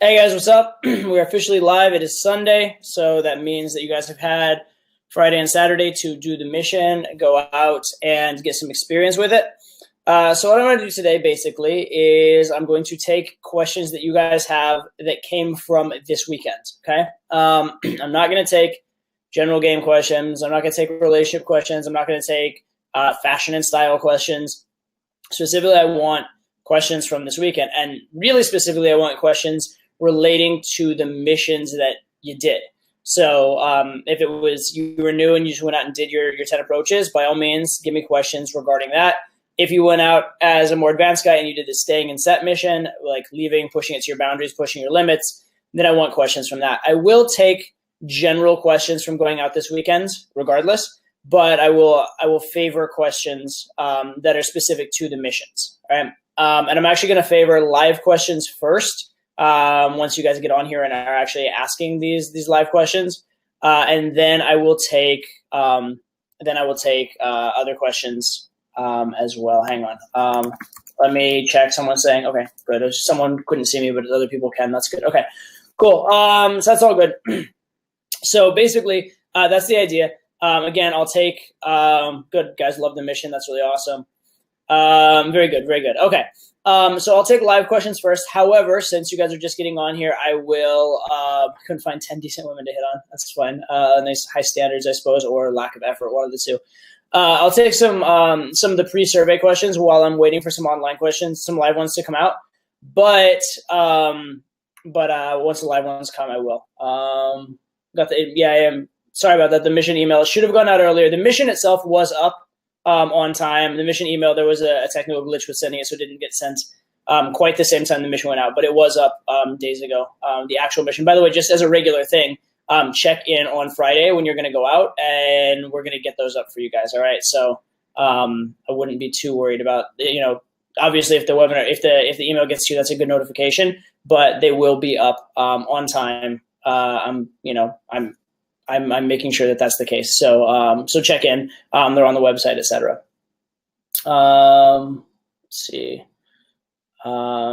Hey guys, what's up? We're officially live. It is Sunday, so that means that you guys have had Friday and Saturday to do the mission, go out and get some experience with it. So what I'm going to do today basically is I'm going to take questions that you guys have that came from this weekend, okay? I'm not going to take general game questions. I'm not going to take relationship questions. I'm not going to take fashion and style questions. Specifically, I want questions from this weekend, and really specifically, I want questions relating to the missions that you did. So if it was you were new and you just went out and did your 10 approaches, by all means, give me questions regarding that. If you went out as a more advanced guy and you did the staying and set mission, like leaving, pushing it to your boundaries, pushing your limits, then I want questions from that. I will take general questions from going out this weekend regardless, but I will favor questions that are specific to the missions. All right? And I'm actually going to favor live questions first. Once you guys get on here and are actually asking these live questions, and then I will take other questions as well. Hang on, let me check. Someone's saying okay, good. Someone couldn't see me, but other people can. That's good. Okay, cool. So that's all good. So basically, that's the idea. Again, I'll take good guys. Love the mission. That's really awesome. Very good. Very good. Okay. So I'll take live questions first. However, since you guys are just getting on here, I will, couldn't find 10 decent women to hit on. That's fine. Nice high standards, I suppose, or lack of effort, one of the two. I'll take some of the pre-survey questions while I'm waiting for some online questions, some live ones to come out. But once the live ones come, I will. I am sorry about that. The mission email should have gone out earlier. The mission itself was up on time. The mission email, there was a technical glitch with sending it, so it didn't get sent quite the same time the mission went out, but it was up days ago, the actual mission. By the way, just as a regular thing, check in on Friday when you're going to go out, and we're going to get those up for you guys, all right? So I wouldn't be too worried about, obviously if the webinar, if the email gets to you, that's a good notification, but they will be up on time. I'm making sure that that's the case. So check in. They're on the website, etc. Let's see.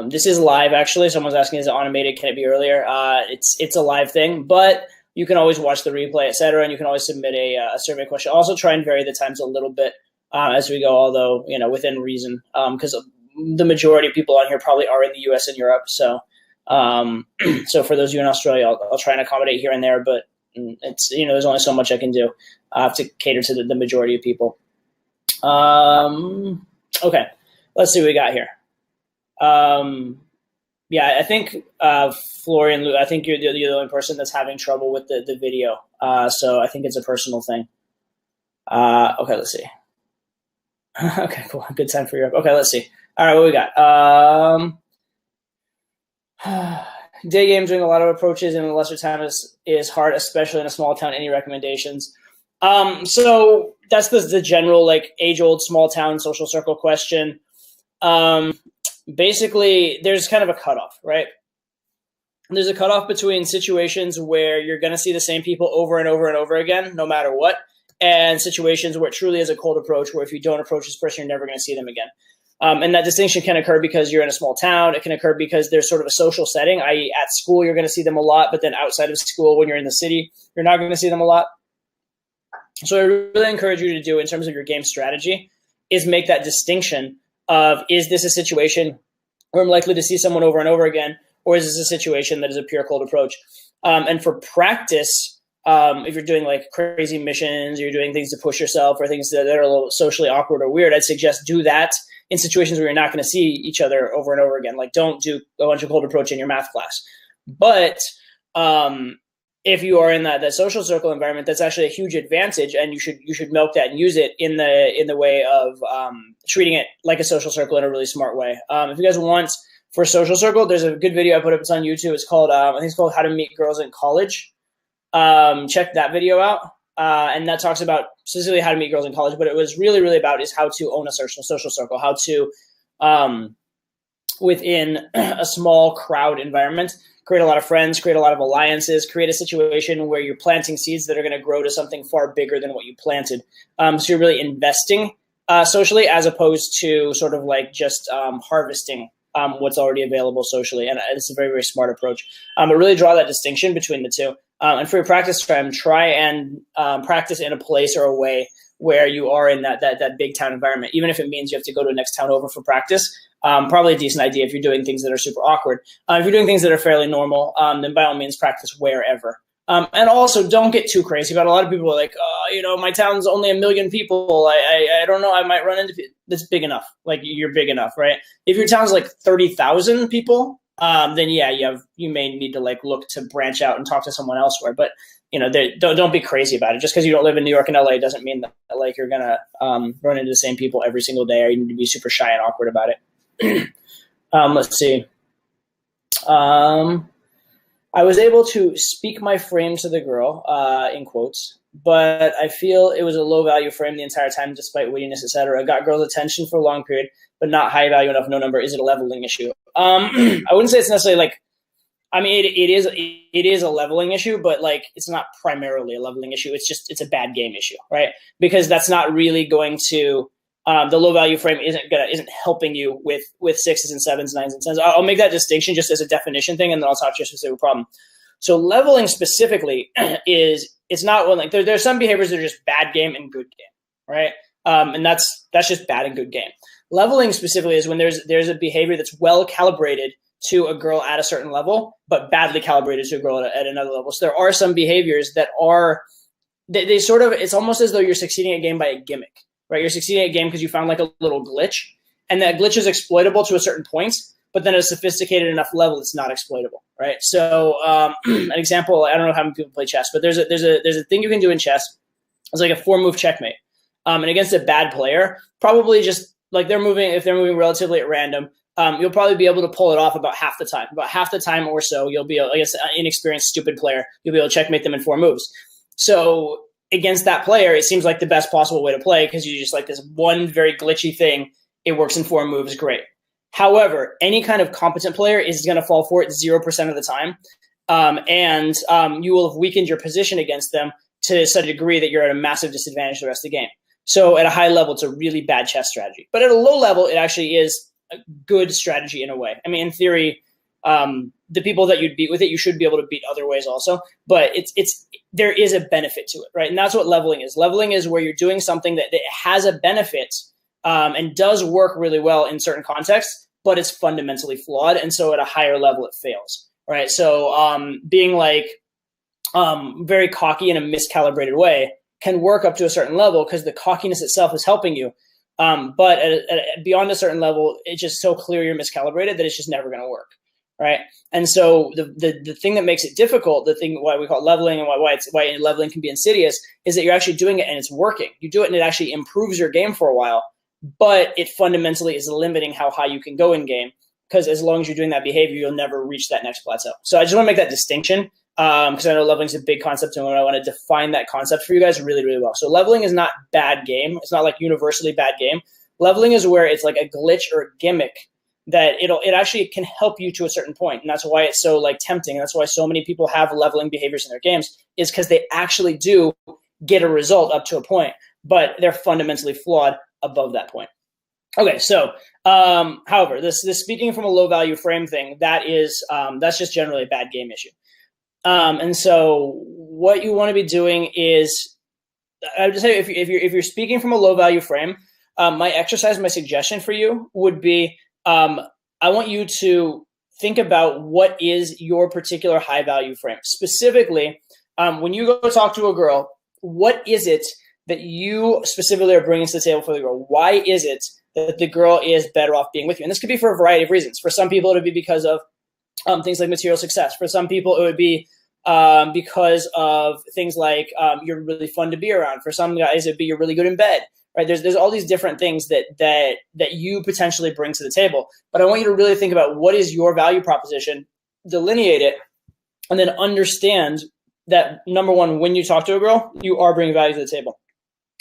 This is live, actually. Someone's asking, is it automated? Can it be earlier? It's a live thing, but you can always watch the replay, etc. And you can always submit a survey question. Also try and vary the times a little bit as we go, although, within reason, because the majority of people on here probably are in the US and Europe. So, so for those of you in Australia, I'll try and accommodate here and there, but it's, there's only so much I can do. I have to cater to the majority of people. Okay, let's see what we got here. Yeah, I think Florian, I think you're the only person that's having trouble with the video. So I think it's a personal thing. Okay, let's see. Okay, cool. Good time for Europe. Okay, let's see. All right, what we got? Day game, doing a lot of approaches in a lesser time is hard, especially in a small town. Any recommendations? So that's the general, age-old small town social circle question. Basically, there's kind of a cutoff, right? There's a cutoff between situations where you're going to see the same people over and over and over again, no matter what, and situations where it truly is a cold approach, where if you don't approach this person, you're never going to see them again. And that distinction can occur because you're in a small town. It can occur because there's sort of a social setting, i.e. at school, you're going to see them a lot, but then outside of school, when you're in the city, you're not going to see them a lot. So I really encourage you to do in terms of your game strategy is make that distinction of, is this a situation where I'm likely to see someone over and over again, or is this a situation that is a pure cold approach? And for practice, if you're doing crazy missions, or you're doing things to push yourself, or things that are a little socially awkward or weird, I'd suggest do that in situations where you're not going to see each other over and over again. Don't do a bunch of cold approach in your math class. But if you are in that social circle environment, that's actually a huge advantage, and you should milk that and use it in the way of treating it like a social circle in a really smart way. If you guys want for social circle, there's a good video I put up. It's on YouTube. It's called I think it's called How to Meet Girls in College. Check that video out. And that talks about specifically how to meet girls in college, but it was really, really about is how to own a social circle, how to, within a small crowd environment, create a lot of friends, create a lot of alliances, create a situation where you're planting seeds that are going to grow to something far bigger than what you planted. So you're really investing socially, as opposed to sort of just harvesting what's already available socially. And it's a very, very smart approach. But really draw that distinction between the two. And for your practice time, try and practice in a place or a way where you are in that big town environment, even if it means you have to go to the next town over for practice. Probably a decent idea if you're doing things that are super awkward. If you're doing things that are fairly normal, then by all means practice wherever. And also don't get too crazy about it. A lot of people are like, my town's only 1 million people. I don't know. I might run into people. That's big enough. Like you're big enough, right? If your town's like 30,000 people, then yeah, you may need to like look to branch out and talk to someone elsewhere. But don't be crazy about it. Just because you don't live in New York and LA doesn't mean that like you're gonna run into the same people every single day, or you need to be super shy and awkward about it. Let's see. I was able to speak my frame to the girl, in quotes, but I feel it was a low value frame the entire time, despite wittiness, etc. Got girls' attention for a long period, but not high value enough. No number. Is it a leveling issue? I wouldn't say it's necessarily like. I mean, it is a leveling issue, but like it's not primarily a leveling issue. It's a bad game issue, right? Because that's not really going to. The low value frame isn't helping you with sixes and sevens, nines and tens. I'll make that distinction just as a definition thing, and then I'll talk to your specific problem. So leveling specifically it's not one like there's some behaviors that are just bad game and good game, right? And that's just bad and good game. Leveling specifically is when there's a behavior that's well calibrated to a girl at a certain level, but badly calibrated to a girl at another level. So there are some behaviors that are they sort of it's almost as though you're succeeding at a game by a gimmick. Right, you're succeeding at a game because you found like a little glitch, and that glitch is exploitable to a certain point, but then at a sophisticated enough level, it's not exploitable. Right. So an example, I don't know how many people play chess, but there's a thing you can do in chess. It's like a 4-move checkmate, and against a bad player, probably just like if they're moving relatively at random, you'll probably be able to pull it off about half the time. About half the time or so, you'll be able, I guess, an inexperienced, stupid player, you'll be able to checkmate them in 4 moves. So against that player, it seems like the best possible way to play because you just like this one very glitchy thing. It works in 4 moves, great. However, any kind of competent player is going to fall for it 0% of the time, and you will have weakened your position against them to such a degree that you're at a massive disadvantage the rest of the game. So at a high level, it's a really bad chess strategy. But at a low level, it actually is a good strategy in a way. I mean, in theory, the people that you'd beat with it, you should be able to beat other ways also. But there is a benefit to it, right? And that's what leveling is. Leveling is where you're doing something that has a benefit and does work really well in certain contexts, but it's fundamentally flawed. And so at a higher level, it fails, right? So being like very cocky in a miscalibrated way can work up to a certain level because the cockiness itself is helping you. But beyond a certain level, it's just so clear you're miscalibrated that it's just never going to work. Right. And so the thing that makes it difficult, the thing why we call it leveling and why leveling can be insidious is that you're actually doing it and it's working. You do it and it actually improves your game for a while, but it fundamentally is limiting how high you can go in game because as long as you're doing that behavior, you'll never reach that next plateau. So I just want to make that distinction because I know leveling is a big concept and I want to define that concept for you guys really, really well. So leveling is not bad game. It's not like universally bad game. Leveling is where it's like a glitch or a gimmick that it actually can help you to a certain point. And that's why it's so like tempting. And that's why so many people have leveling behaviors in their games is because they actually do get a result up to a point, but they're fundamentally flawed above that point. Okay. So, however, this speaking from a low value frame thing, that's just generally a bad game issue. And so what you want to be doing is I would just say if you're speaking from a low value frame, my suggestion for you would be, I want you to think about what is your particular high value frame. Specifically, when you go talk to a girl, what is it that you specifically are bringing to the table for the girl? Why is it that the girl is better off being with you? And this could be for a variety of reasons. For some people, it would be because of things like material success. For some people, it would be because of things like you're really fun to be around. For some guys, it'd be you're really good in bed. Right? There's all these different things that you potentially bring to the table. But I want you to really think about what is your value proposition, delineate it, and then understand that, number one, when you talk to a girl, you are bringing value to the table.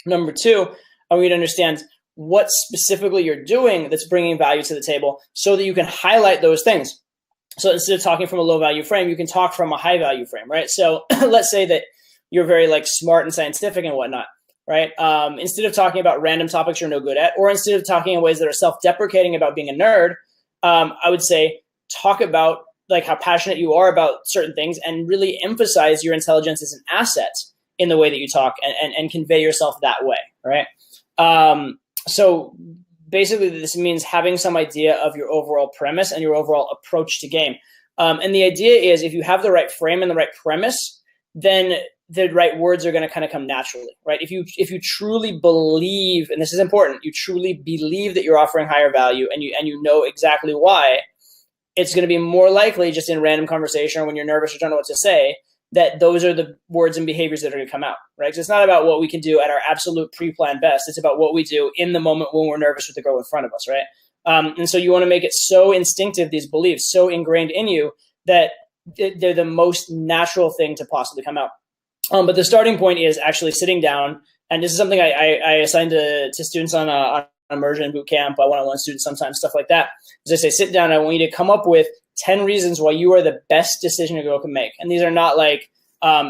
Number two, I want you to understand what specifically you're doing that's bringing value to the table so that you can highlight those things. So instead of talking from a low value frame, you can talk from a high value frame, right? So let's say that you're very like smart and scientific and whatnot. Right? Instead of talking about random topics you're no good at, or instead of talking in ways that are self-deprecating about being a nerd, I would say talk about like how passionate you are about certain things and really emphasize your intelligence as an asset in the way that you talk and convey yourself that way, right? So basically this means having some idea of your overall premise and your overall approach to game. And the idea is if you have the right frame and the right premise, then the right words are going to kind of come naturally, right? If you truly believe, and this is important, you truly believe that you're offering higher value and you know exactly why, it's going to be more likely just in random conversation or when you're nervous or don't know what to say, that those are the words and behaviors that are going to come out, right? Because it's not about what we can do at our absolute pre-planned best. It's about what we do in the moment when we're nervous with the girl in front of us, right? And so you want to make it so instinctive, these beliefs, so ingrained in you that they're the most natural thing to possibly come out. But the starting point is actually sitting down, and this is something I assign to students on immersion boot camp, one-on-one students sometimes, stuff like that. As I say, sit down, I want you to come up with 10 reasons why you are the best decision a girl can make. And these are not like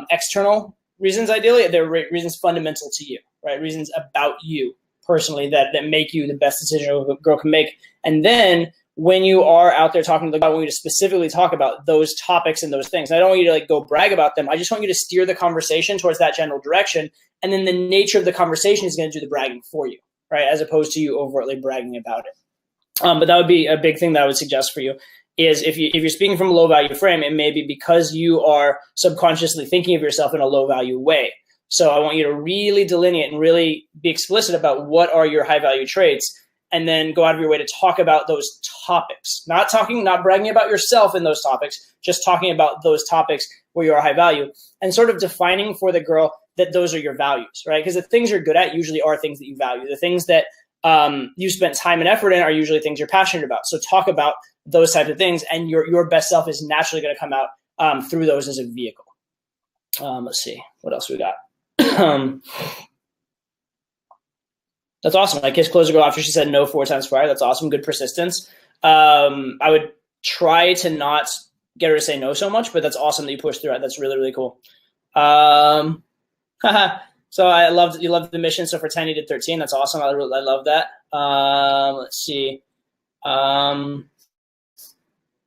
external reasons, ideally. They're reasons fundamental to you, right? Reasons about you personally that make you the best decision a girl can make. And then when you are out there talking to the guy, I want you to specifically talk about those topics and those things. And I don't want you to like go brag about them. I just want you to steer the conversation towards that general direction. And then the nature of the conversation is going to do the bragging for you, right? As opposed to you overtly bragging about it. But that would be a big thing that I would suggest for you is if you're speaking from a low value frame, it may be because you are subconsciously thinking of yourself in a low value way. So I want you to really delineate and really be explicit about what are your high value traits, and then go out of your way to talk about those topics. Not bragging about yourself in those topics, just talking about those topics where you are high value and sort of defining for the girl that those are your values, right? Because the things you're good at usually are things that you value. The things that you spent time and effort in are usually things you're passionate about. So talk about those types of things, and your best self is naturally going to come out through those as a vehicle. Let's see what else we got. That's awesome. I kissed close a girl after she said no 4 times prior. That's awesome. Good persistence. I would try to not get her to say no so much, but that's awesome that you pushed through it. That's really, really cool. So you loved the mission. So for 10, you did 13. That's awesome. I love that. Let's see.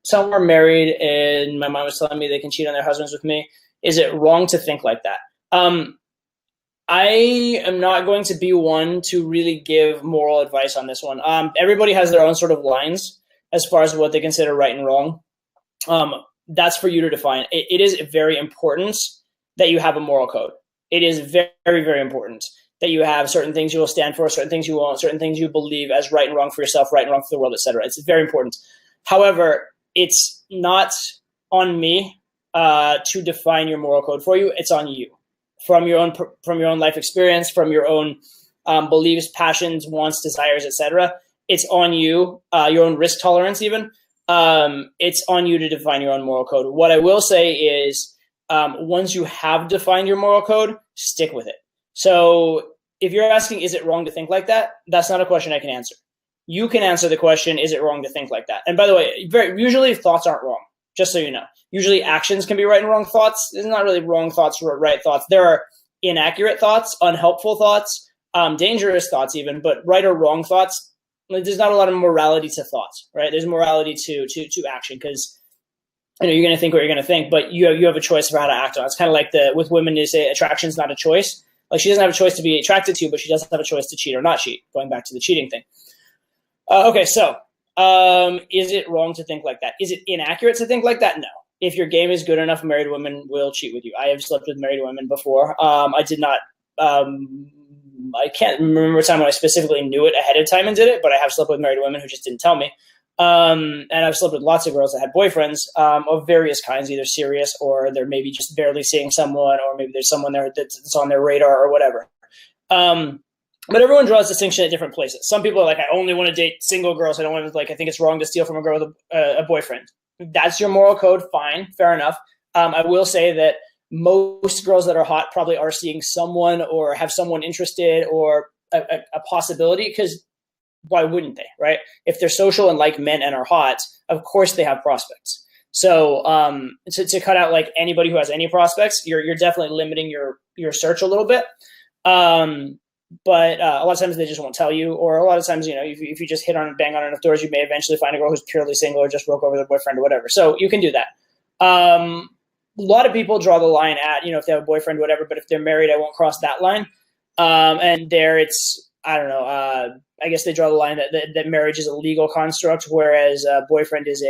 Some are married and my mom was telling me they can cheat on their husbands with me. Is it wrong to think like that? I am not going to be one to really give moral advice on this one. Everybody has their own sort of lines as far as what they consider right and wrong. That's for you to define. It is very important that you have a moral code. It is very, very important that you have certain things you will stand for, certain things you won't, certain things you believe as right and wrong for yourself, right and wrong for the world, etc. It's very important. However, it's not on me to define your moral code for you. It's on you. From your own life experience, from your own beliefs, passions, wants, desires, etc. It's on you, your own risk tolerance even. It's on you to define your own moral code. What I will say is once you have defined your moral code, stick with it. So if you're asking, is it wrong to think like that? That's not a question I can answer. You can answer the question, is it wrong to think like that? And by the way, usually thoughts aren't wrong, just so you know. Usually actions can be right and wrong thoughts. There's not really wrong thoughts or right thoughts. There are inaccurate thoughts, unhelpful thoughts, dangerous thoughts even, but right or wrong thoughts, there's not a lot of morality to thoughts, right? There's morality to action because you're going to think what you're going to think, but you have a choice for how to act on it. It's kind of like with women, they say attraction is not a choice. Like she doesn't have a choice to be attracted to you, but she doesn't have a choice to cheat or not cheat, going back to the cheating thing. Okay, so is it wrong to think like that? Is it inaccurate to think like that? No. If your game is good enough, married women will cheat with you. I have slept with married women before. I did not. I can't remember a time when I specifically knew it ahead of time and did it, but I have slept with married women who just didn't tell me. And I've slept with lots of girls that had boyfriends of various kinds, either serious or they're maybe just barely seeing someone, or maybe there's someone there that's on their radar or whatever. But everyone draws distinction at different places. Some people are like, I only want to date single girls. I don't want to I think it's wrong to steal from a girl with a boyfriend. That's your moral code. Fine. Fair enough. I will say that most girls that are hot probably are seeing someone or have someone interested or a possibility, because why wouldn't they, right? If they're social and like men and are hot, of course they have prospects. So to cut out like anybody who has any prospects, you're definitely limiting your search a little bit. but a lot of times they just won't tell you, or a lot of times, if you just hit on and bang on enough doors, you may eventually find a girl who's purely single or just broke over their boyfriend or whatever. So you can do that. A lot of people draw the line at, if they have a boyfriend, whatever, but if they're married, I won't cross that line. And there it's, I don't know, I guess they draw the line that marriage is a legal construct, whereas boyfriend is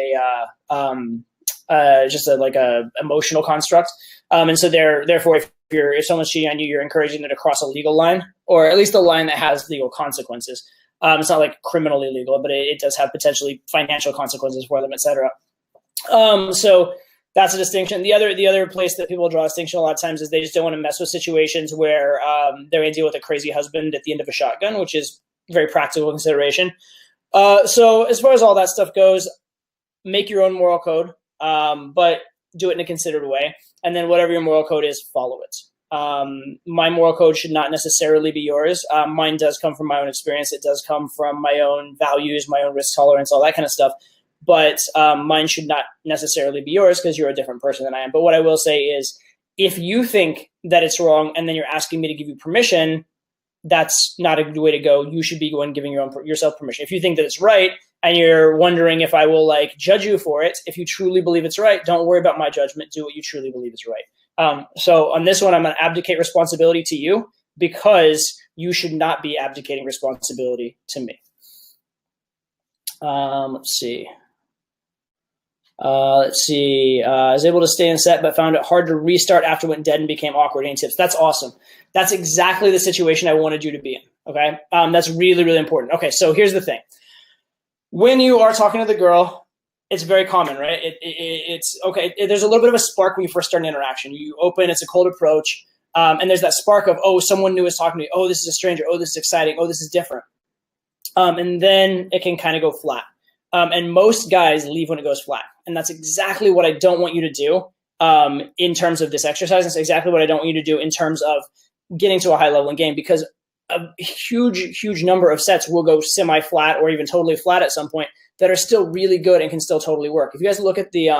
just a emotional construct. And so therefore, if someone's cheating on you, you're encouraging them to cross a legal line, or at least a line that has legal consequences. It's not like criminally legal, but it does have potentially financial consequences for them, et cetera. So that's a distinction. The other place that people draw a distinction a lot of times is they just don't want to mess with situations where they're going to deal with a crazy husband at the end of a shotgun, which is very practical consideration. So as far as all that stuff goes, make your own moral code, but do it in a considered way. And then whatever your moral code is, follow it. My moral code should not necessarily be yours. Mine does come from my own experience. It does come from my own values, my own risk tolerance, all that kind of stuff. But mine should not necessarily be yours because you're a different person than I am. But what I will say is, if you think that it's wrong and then you're asking me to give you permission, that's not a good way to go. You should be going giving yourself permission. If you think that it's right and you're wondering if I will judge you for it, if you truly believe it's right, don't worry about my judgment. Do what you truly believe is right. So on this one, I'm going to abdicate responsibility to you because you should not be abdicating responsibility to me. Let's see. I was able to stay in set, but found it hard to restart after it went dead and became awkward. Any tips? That's awesome. That's exactly the situation I wanted you to be in. Okay. That's really, really important. Okay. So here's the thing. When you are talking to the girl, it's very common, right? It's okay. There's a little bit of a spark when you first start an interaction. You open, it's a cold approach. And there's that spark of, oh, someone new is talking to me. Oh, this is a stranger. Oh, this is exciting. Oh, this is different. And then it can kind of go flat. And most guys leave when it goes flat. And that's exactly what I don't want you to do in terms of this exercise. It's exactly what I don't want you to do in terms of getting to a high level in game, because a huge number of sets will go semi-flat or even totally flat at some point that are still really good and can still totally work. If you guys look at the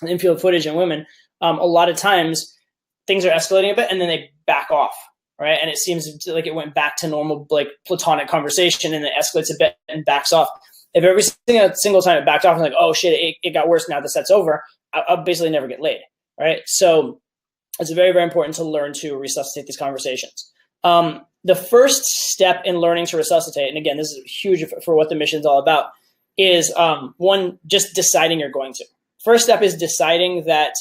infield footage in women, a lot of times things are escalating a bit and then they back off, right? And it seems like it went back to normal, platonic conversation, and it escalates a bit and backs off. If every single time it backed off and oh shit, it got worse now, the set's over, I'll basically never get laid, right? So it's very, very important to learn to resuscitate these conversations. The first step in learning to resuscitate, and again, this is huge for what the mission is all about, is one, just deciding you're going to. First step is deciding that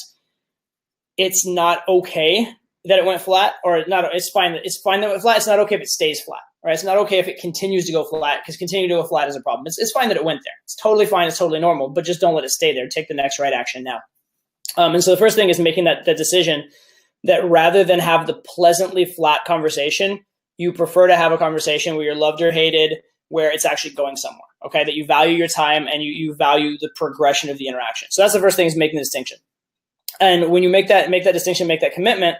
it's not okay that it went flat, or not. It's fine that it went flat. It's not okay if it stays flat. Right? It's not okay if it continues to go flat, because continuing to go flat is a problem. It's fine that it went there. It's totally fine. It's totally normal, but just don't let it stay there. Take the next right action now. And so the first thing is making that decision that rather than have the pleasantly flat conversation, you prefer to have a conversation where you're loved or hated, where it's actually going somewhere. Okay, that you value your time and you value the progression of the interaction. So that's the first thing, is making the distinction. And when you make that distinction, make that commitment,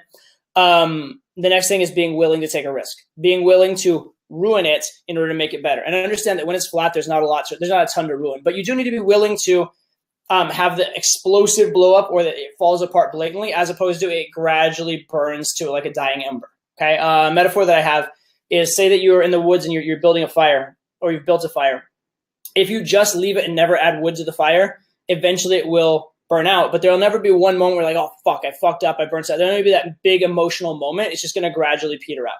the next thing is being willing to take a risk, being willing to ruin it in order to make it better. And I understand that when it's flat, there's not a ton to ruin, but you do need to be willing to have the explosive blow up, or that it falls apart blatantly, as opposed to it gradually burns to like a dying ember. Okay. A metaphor that I have is, say that you're in the woods and you're building a fire, or you've built a fire. If you just leave it and never add wood to the fire, eventually it will burn out, but there'll never be one moment where oh fuck, I fucked up, I burned out. There'll never be that big emotional moment. It's just going to gradually peter out.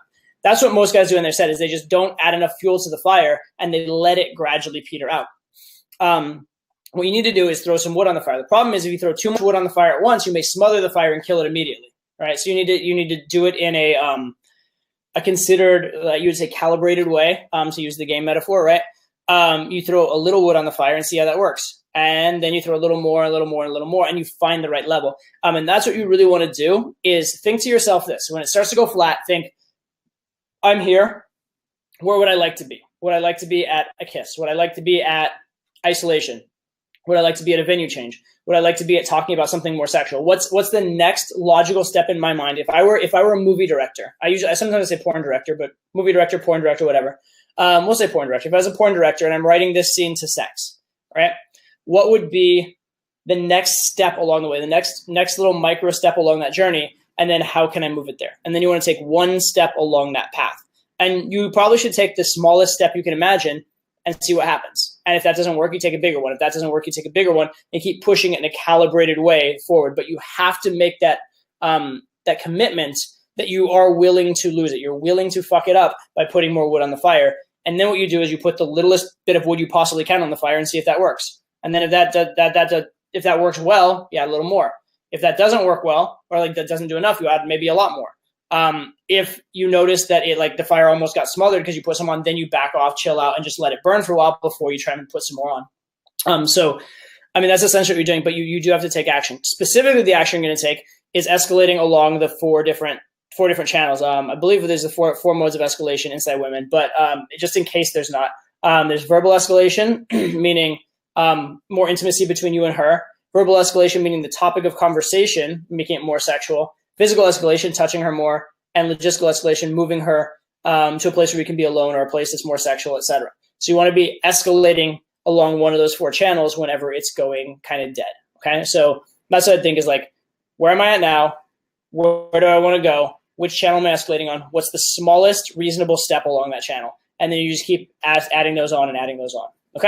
That's what most guys do in their set, is they just don't add enough fuel to the fire and they let it gradually peter out. What you need to do is throw some wood on the fire. The problem is, if you throw too much wood on the fire at once, you may smother the fire and kill it immediately. Right? So you need to do it in a considered, you would say, calibrated way, to use the game metaphor, right? You throw a little wood on the fire and see how that works. And then you throw a little more, and you find the right level. And that's what you really want to do, is think to yourself this. When it starts to go flat, think, I'm here. Where would I like to be? Would I like to be at a kiss? Would I like to be at isolation? Would I like to be at a venue change? Would I like to be at talking about something more sexual? What's the next logical step in my mind? If I were a movie director, I sometimes say porn director, but movie director, porn director, whatever. We'll say porn director. If I was a porn director and I'm writing this scene to sex, right? What would be the next step along the way, the next little micro step along that journey? And then how can I move it there? And then you want to take one step along that path. And you probably should take the smallest step you can imagine and see what happens. And if that doesn't work, you take a bigger one. If that doesn't work, you take a bigger one and keep pushing it in a calibrated way forward. But you have to make that that commitment that you are willing to lose it. You're willing to fuck it up by putting more wood on the fire. And then what you do is you put the littlest bit of wood you possibly can on the fire and see if that works. And then if that works well, you add a little more. If that doesn't work well, or like that doesn't do enough, you add maybe a lot more. If you notice that it like the fire almost got smothered because you put some on, then you back off, chill out, and just let it burn for a while before you try and put some more on. So, I mean, that's essentially what you're doing, but you do have to take action. Specifically, the action you're going to take is escalating along the four different channels. I believe there's the four modes of escalation inside women, but just in case there's not, there's verbal escalation, meaning more intimacy between you and her. Verbal escalation, meaning the topic of conversation, making it more sexual. Physical escalation, touching her more. And logistical escalation, moving her to a place where you can be alone or a place that's more sexual, etc. So you want to be escalating along one of those four channels whenever it's going kind of dead. Okay, so that's what I think is like, where am I at now? Where do I want to go? Which channel am I escalating on? What's the smallest reasonable step along that channel? And then you just keep adding those on and adding those on.